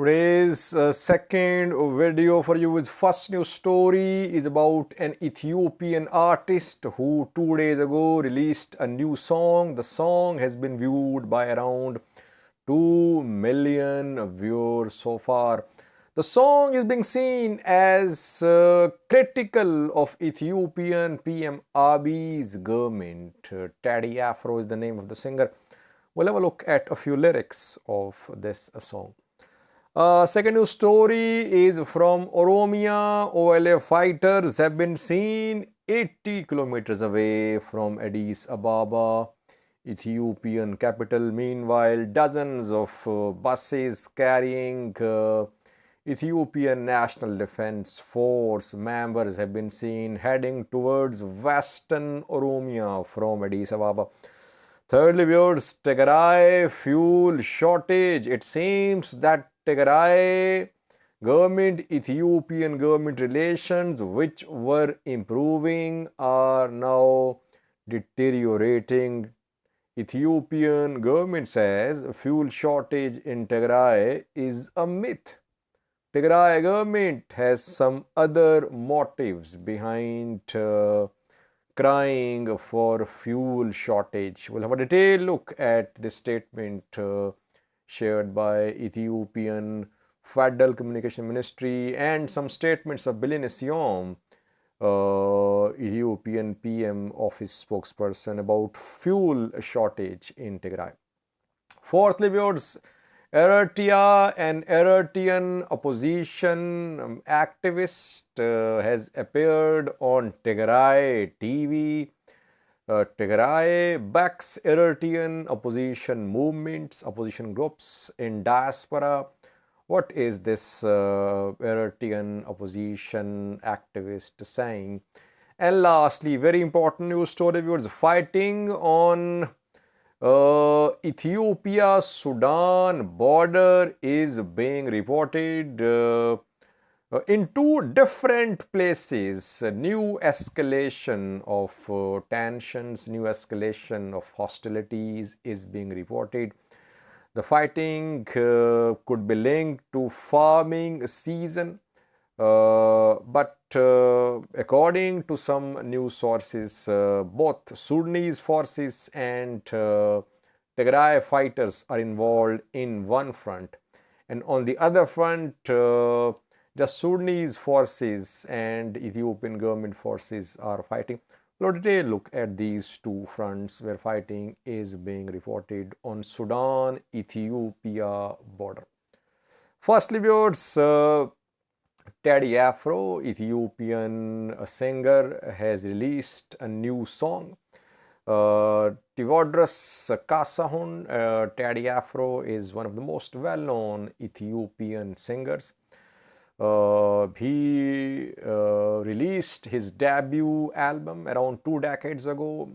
Today's second video for you is first news story is about an Ethiopian artist who 2 days ago released a new song. The song has been viewed by around 2 million viewers so far. The song is being seen as critical of Ethiopian PM Abiy's government. Tedy Afro is the name of the singer. We'll have a look at a few lyrics of this song. Second news story is from Oromia. OLA fighters have been seen 80 kilometers away from Addis Ababa, Ethiopian capital. Meanwhile, dozens of buses carrying Ethiopian National Defense Force members have been seen heading towards western Oromia from Addis Ababa. Thirdly, viewers, Tigray fuel shortage. It seems that Tigray government, Ethiopian government relations, which were improving, are now deteriorating. Ethiopian government says fuel shortage in Tigray is a myth. Tigray government has some other motives behind crying for fuel shortage. We'll have a detailed look at this statement shared by Ethiopian Federal Communication Ministry and some statements of Bilin Siom, Ethiopian PM office spokesperson, about fuel shortage in Tigray. Fourthly, viewers, Eritrea, an Eritrean opposition activist, has appeared on Tigray TV. Tigray backs Eritrean opposition movements, opposition groups in diaspora. What is this Eritrean opposition activist saying? And lastly, very important news story, viewers, fighting on Ethiopia-Sudan border is being reported in two different places. New escalation of tensions, new escalation of hostilities is being reported. The fighting could be linked to farming season, but according to some news sources, both Sudanese forces and Tigray fighters are involved in one front, and on the other front, the Sudanese forces and Ethiopian government forces are fighting. Let's take a look at these two fronts where fighting is being reported on Sudan-Ethiopia border. Firstly, viewers, Tedy Afro, Ethiopian singer, has released a new song. Tivodros Kasahun, Tedy Afro is one of the most well-known Ethiopian singers. He released his debut album around 2 decades ago.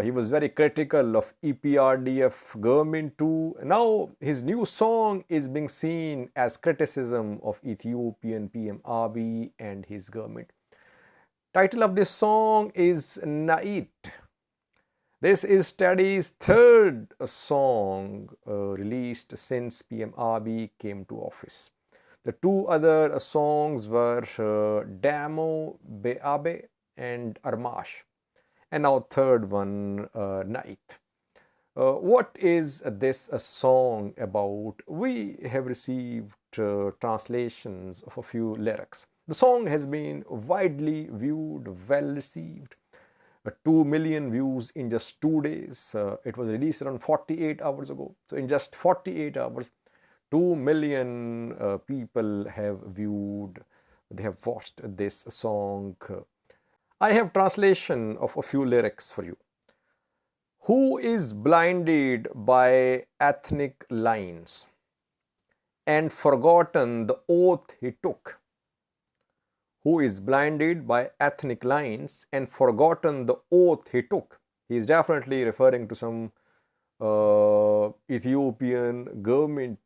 He was very critical of EPRDF government too. Now his new song is being seen as criticism of Ethiopian PM Abiy and his government. Title of this song is Nait. This is Tedy's third song released since PM Abiy came to office. The two other songs were Damo Beabe and Armash, and now third one, Night. What is this song about? We have received translations of a few lyrics. The song has been widely viewed, well received. 2 million views in just 2 days. It was released around 48 hours ago. So in just 48 hours, 2 million people have viewed, they have watched this song. I have translation of a few lyrics for you. Who is blinded by ethnic lines and forgotten the oath he took? Who is blinded by ethnic lines and forgotten the oath he took? He is definitely referring to some Ethiopian government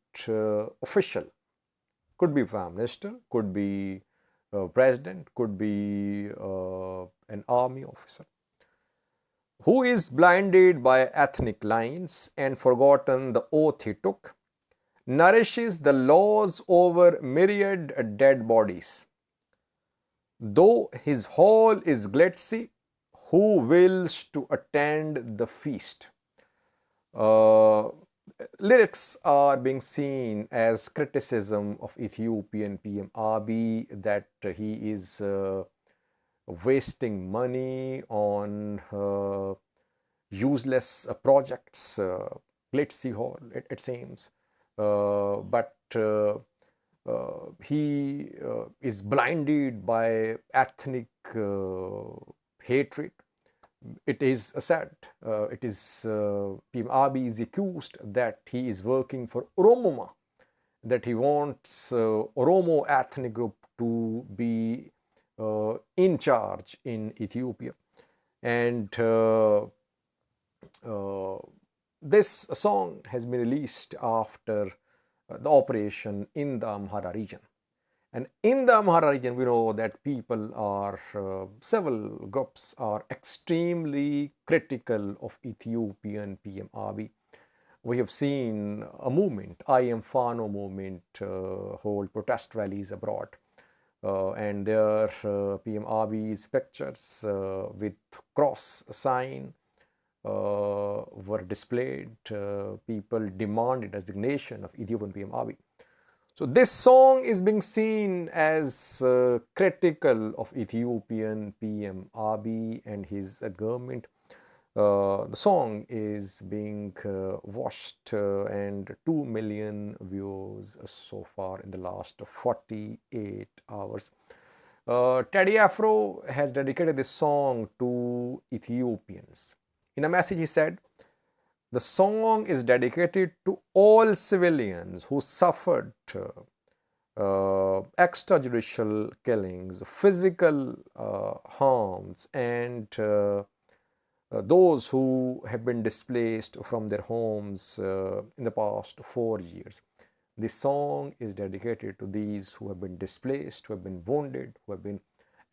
official. Could be prime minister, could be president, could be an army officer. Who is blinded by ethnic lines and forgotten the oath he took? nourishes the laws over myriad dead bodies. Though his hall is glitzy, who wills to attend the feast? Uh, Lyrics are being seen as criticism of Ethiopian PM Abiy that he is wasting money on useless projects, glitzy hall, it seems. But he is blinded by ethnic hatred. It is said, PM Abiy is accused that he is working for Oromo, that he wants Oromo ethnic group to be in charge in Ethiopia. And this song has been released after the operation in the Amhara region. And in the Amhara region, we know that people are, several groups are extremely critical of Ethiopian PM Abiy. We have seen a movement, I Am Fano movement, hold protest rallies abroad. And there PM Abiy's pictures with cross sign were displayed. People demanded resignation of Ethiopian PM Abiy. So this song is being seen as critical of Ethiopian PM Abiy and his government. The song is being watched and 2 million views so far in the last 48 hours. Tedy Afro has dedicated this song to Ethiopians. In a message he said, the song is dedicated to all civilians who suffered extrajudicial killings, physical harms, and those who have been displaced from their homes in the past 4 years. This song is dedicated to these who have been displaced, who have been wounded, who have been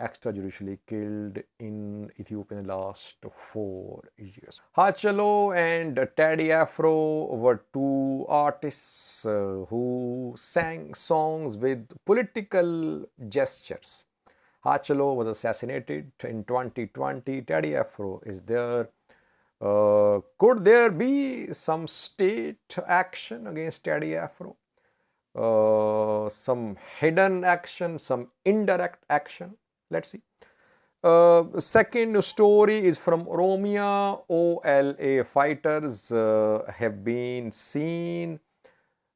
extrajudicially killed in Ethiopia in the last 4 years. Hachalo and Tedy Afro were two artists who sang songs with political gestures. Hachalo was assassinated in 2020. Tedy Afro is there. Could there be some state action against Tedy Afro? Some hidden action, some indirect action? Let's see. Second story is from Oromia. OLA fighters have been seen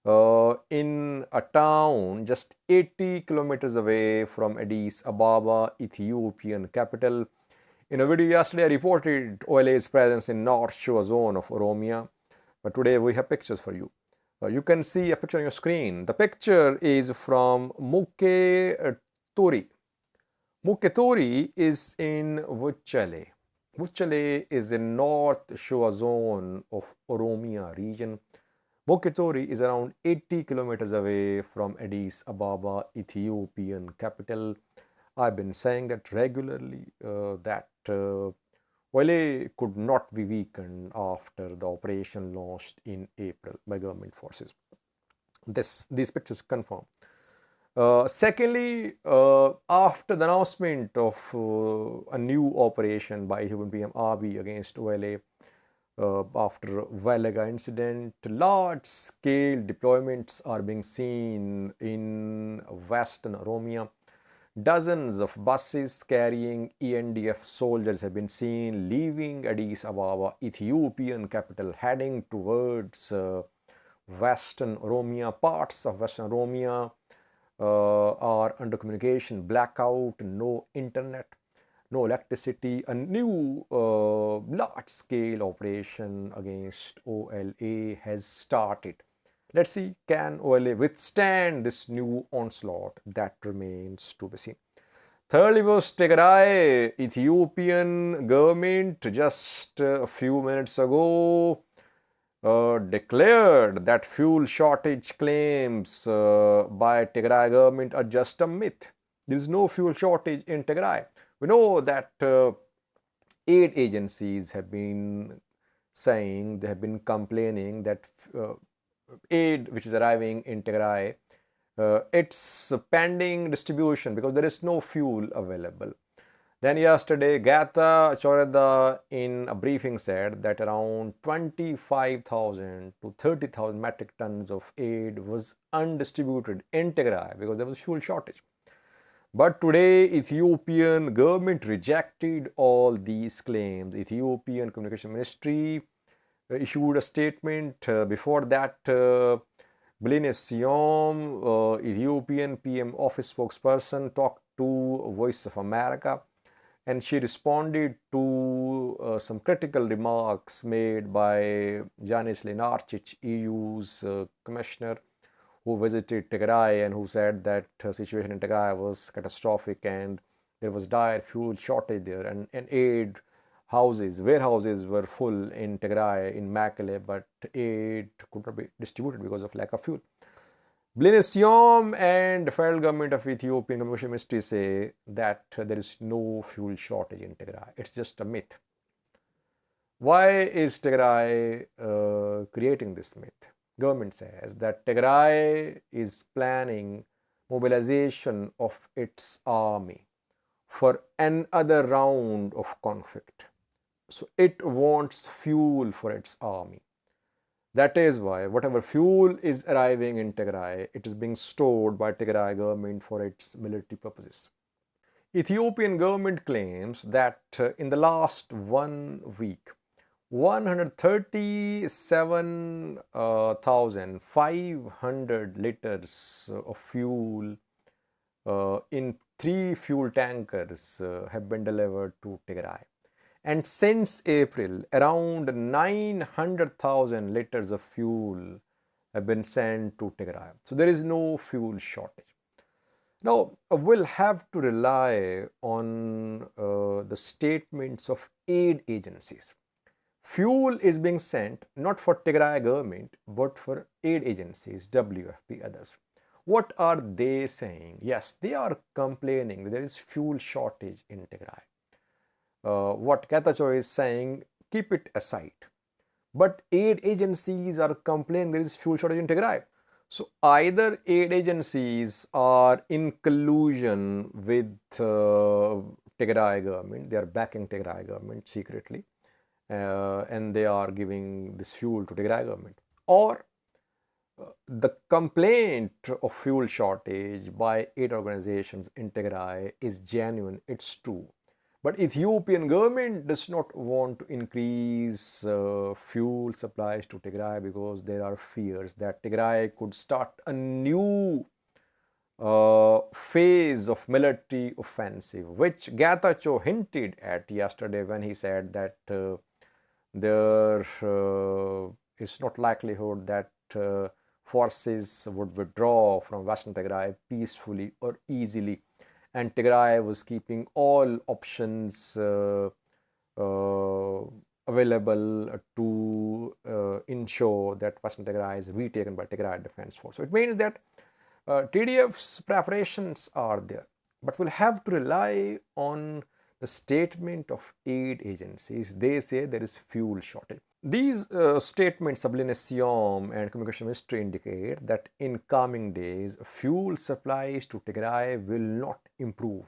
in a town just 80 kilometers away from Addis Ababa, Ethiopian capital. In a video yesterday, I reported OLA's presence in North Shore zone of Oromia, but today we have pictures for you. You can see a picture on your screen. The picture is from Muketori. Muketori is in Vuchale. Vuchale is in North Shore zone of Oromia region. Muketori is around 80 kilometers away from Addis Ababa, Ethiopian capital. I've been saying that regularly, that OLA could not be weakened after the operation launched in April by government forces. These pictures confirm. Secondly, after the announcement of a new operation by Ethiopian PM Abiy against OLA, after Velaga incident, large-scale deployments are being seen in Western Oromia. Dozens of buses carrying ENDF soldiers have been seen leaving Addis Ababa, Ethiopian capital, heading towards Western Oromia. Parts of Western Oromia are under communication blackout, no internet, no electricity. A new large-scale operation against OLA has started. Let's see, can OLA withstand this new onslaught? That remains to be seen. Thirdly was Tigray. Ethiopian government just a few minutes ago declared that fuel shortage claims by Tigray government are just a myth. There is no fuel shortage in Tigray. We know that aid agencies have been saying, they have been complaining that aid which is arriving in Tigray, it's pending distribution because there is no fuel available. Then yesterday, Gatha Choreda in a briefing said that around 25,000 to 30,000 metric tons of aid was undistributed in Tigray because there was fuel shortage. But today, Ethiopian government rejected all these claims. Ethiopian Communication Ministry issued a statement. Before that, Bline Siom, Ethiopian PM office spokesperson, talked to Voice of America, and she responded to some critical remarks made by Janis Lenarčič, EU's commissioner, who visited Tigray and who said that situation in Tigray was catastrophic and there was dire fuel shortage there, and aid warehouses were full in Tigray, in Mekelle, but aid could not be distributed because of lack of fuel. Bline Siom and the federal government of Ethiopian Communication Ministry say that there is no fuel shortage in Tigray. It's just a myth. Why is Tigray creating this myth? Government says that Tigray is planning mobilization of its army for another round of conflict. So it wants fuel for its army. That is why whatever fuel is arriving in Tigray, it is being stored by Tigray government for its military purposes. Ethiopian government claims that in the last 1 week, 137,500 liters of fuel in 3 fuel tankers have been delivered to Tigray. And since April, around 900,000 liters of fuel have been sent to Tigray. So there is no fuel shortage. Now, we'll have to rely on the statements of aid agencies. Fuel is being sent not for Tigray government, but for aid agencies, WFP, others. What are they saying? Yes, they are complaining that there is fuel shortage in Tigray. What Getachew is saying, keep it aside. But aid agencies are complaining there is fuel shortage in Tigray. So either aid agencies are in collusion with Tigray government, they are backing Tigray government secretly, and they are giving this fuel to Tigray government, or the complaint of fuel shortage by aid organizations in Tigray is genuine, it's true. But Ethiopian government does not want to increase fuel supplies to Tigray because there are fears that Tigray could start a new phase of military offensive, which Getachew hinted at yesterday when he said that there is not likelihood that forces would withdraw from Western Tigray peacefully or easily, and Tigray was keeping all options available to ensure that Western Tigray is retaken by Tigray Defense Force. So it means that TDF's preparations are there, but we'll have to rely on the statement of aid agencies. They say there is fuel shortage. These statements of Bline Siom and Communication Ministry indicate that in coming days, fuel supplies to Tigray will not improve.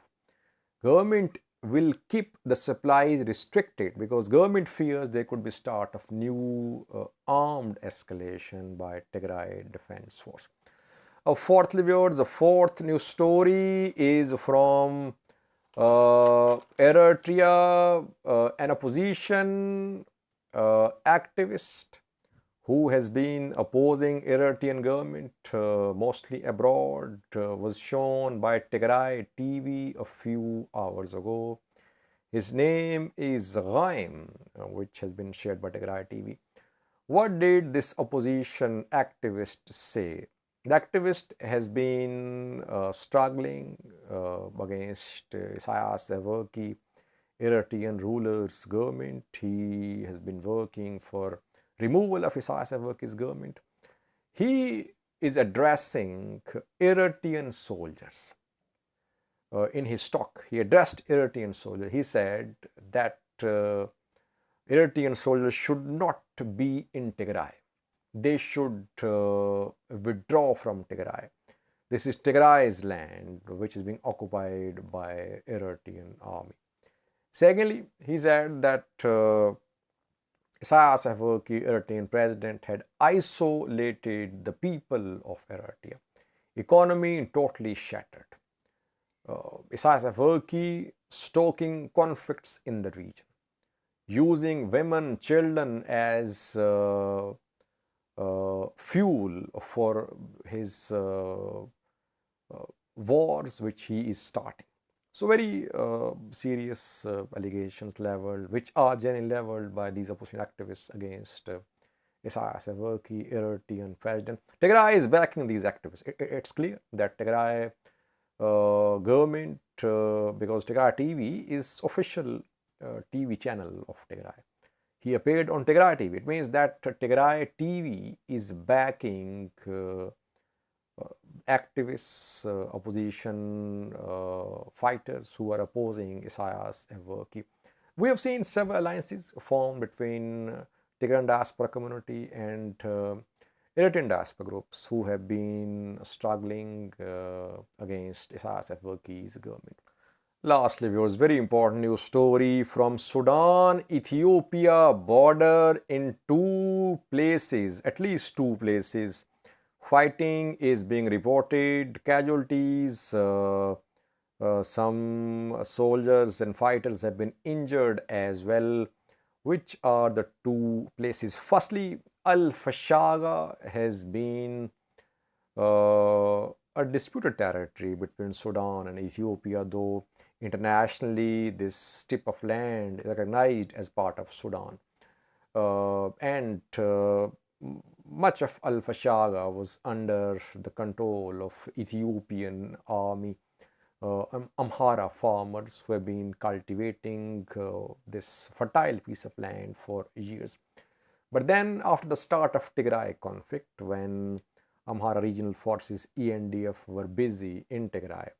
Government will keep the supplies restricted because government fears there could be start of new armed escalation by Tigray Defense Force. Fourthly, viewers, the fourth news story is from Eritrea, an opposition activist who has been opposing Eritrean government mostly abroad was shown by Tigray TV a few hours ago. His name is Ghaim, which has been shared by Tigray TV. What did this opposition activist say? The activist has been struggling against Isaias Afwerki, Eritrean ruler's government. He has been working for removal of Isaias Afwerki's government. He is addressing Eritrean soldiers. In his talk, he addressed Eritrean soldiers. He said that Eritrean soldiers should not be in Tigray. they should withdraw from Tigray. This is Tigray's land, which is being occupied by Eritrean army. Secondly, he said that Isaias Afwerki, Eritrean president, had isolated the people of Eritrea. Economy totally shattered. Isaias Afwerki stoking conflicts in the region, using women, children as fuel for his wars which he is starting. So very serious allegations leveled, which are genuinely leveled by these opposition activists against Isaias Afwerki, Eritrean president. Tigray is backing these activists. It's clear that Tigray government, because Tigray TV is official TV channel of Tigray. He appeared on Tigray TV. It means that Tigray TV is backing activists, opposition fighters who are opposing Isaias Afwerki. We have seen several alliances formed between Tigrayan diaspora community and Eritrean diaspora groups who have been struggling against Isaias Afwerki's government. Lastly, viewers, very important news story from Sudan, Ethiopia border. In two places, at least two places, fighting is being reported, casualties, some soldiers and fighters have been injured as well. Which are the two places? Firstly, Al-Fashaga has been a disputed territory between Sudan and Ethiopia, though internationally this tip of land is recognized as part of Sudan. And much of Al-Fashaga was under the control of Ethiopian army, Amhara farmers who have been cultivating this fertile piece of land for years. But then after the start of Tigray conflict, when Amhara regional forces ENDF were busy in Tigray,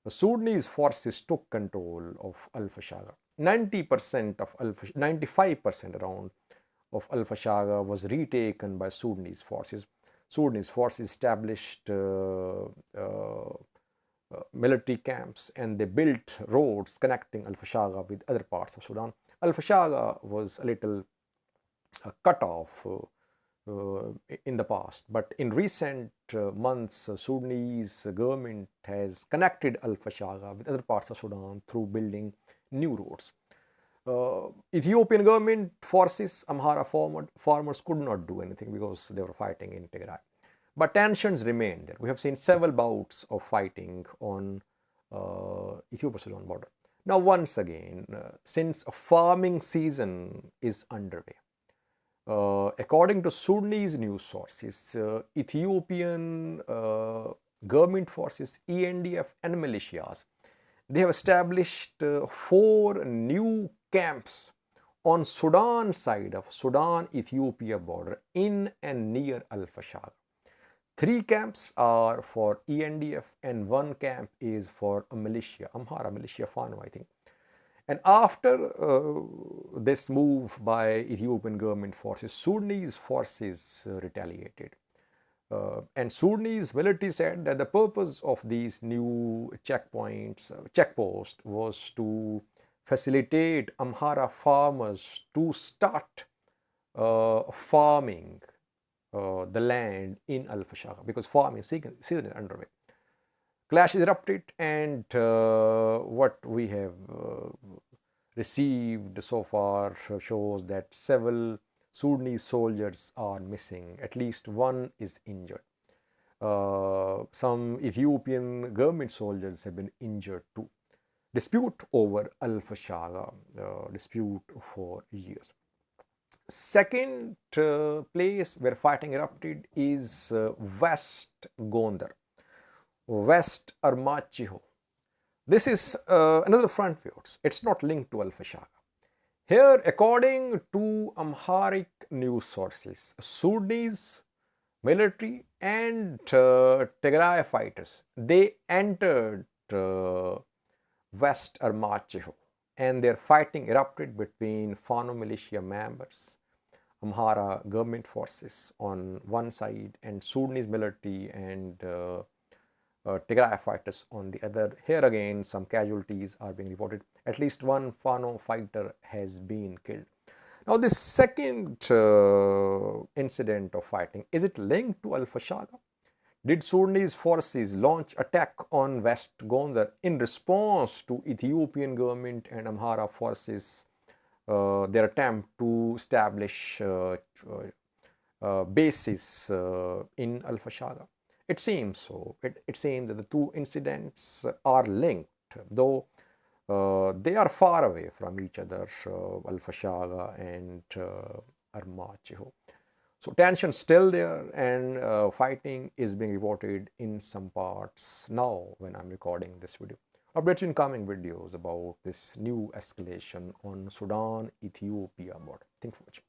the Sudanese forces took control of Al-Fashaga. 95% around of Al-Fashaga was retaken by Sudanese forces. Sudanese forces established military camps, and they built roads connecting Al-Fashaga with other parts of Sudan. Al-Fashaga was a little cut off in the past, but in recent months, Sudanese government has connected Al-Fashaga with other parts of Sudan through building new roads. Ethiopian government forces, Amhara farmers could not do anything because they were fighting in Tigray. But tensions remain there. We have seen several bouts of fighting on Ethiopia-Sudan border. Now, once again, since a farming season is underway, according to Sudanese news sources, Ethiopian government forces, ENDF and militias, they have established 4 new camps on Sudan side of Sudan-Ethiopia border in and near Al-Fashaga. 3 camps are for ENDF and 1 camp is for a militia, Amhara militia Fano, I think. And after this move by Ethiopian government forces, Sudanese forces retaliated. And Sudanese military said that the purpose of these new checkposts was to facilitate Amhara farmers to start farming the land in Al-Fashaga, because farming season is underway. Clash erupted, and what we have received so far shows that several Sudanese soldiers are missing. At least 1 is injured. Some Ethiopian government soldiers have been injured too. Dispute over Al-Fashaga, dispute for years. Second place where fighting erupted is West Gondar, West Armachiho. This is another front, viewers. It's not linked to Al-Fashaga. Here, according to Amharic news sources, Sudanese military and Tigray fighters, they entered West Armachiho, and their fighting erupted between Fano militia members Amhara government forces on one side and Sudanese military and Tigray fighters on the other. Here again, some casualties are being reported. At least one Fano fighter has been killed. Now, this second incident of fighting, is it linked to Al-Fashaga? Did Sudanese forces launch attack on West Gondar in response to Ethiopian government and Amhara forces their attempt to establish bases in Al-Fashaga? It seems so. It seems that the two incidents are linked, though they are far away from each other, Al-Fashaga and Armachiho. So tension still there, and fighting is being reported in some parts now when I'm recording this video. Updates in coming videos about this new escalation on Sudan-Ethiopia border. Thanks for watching.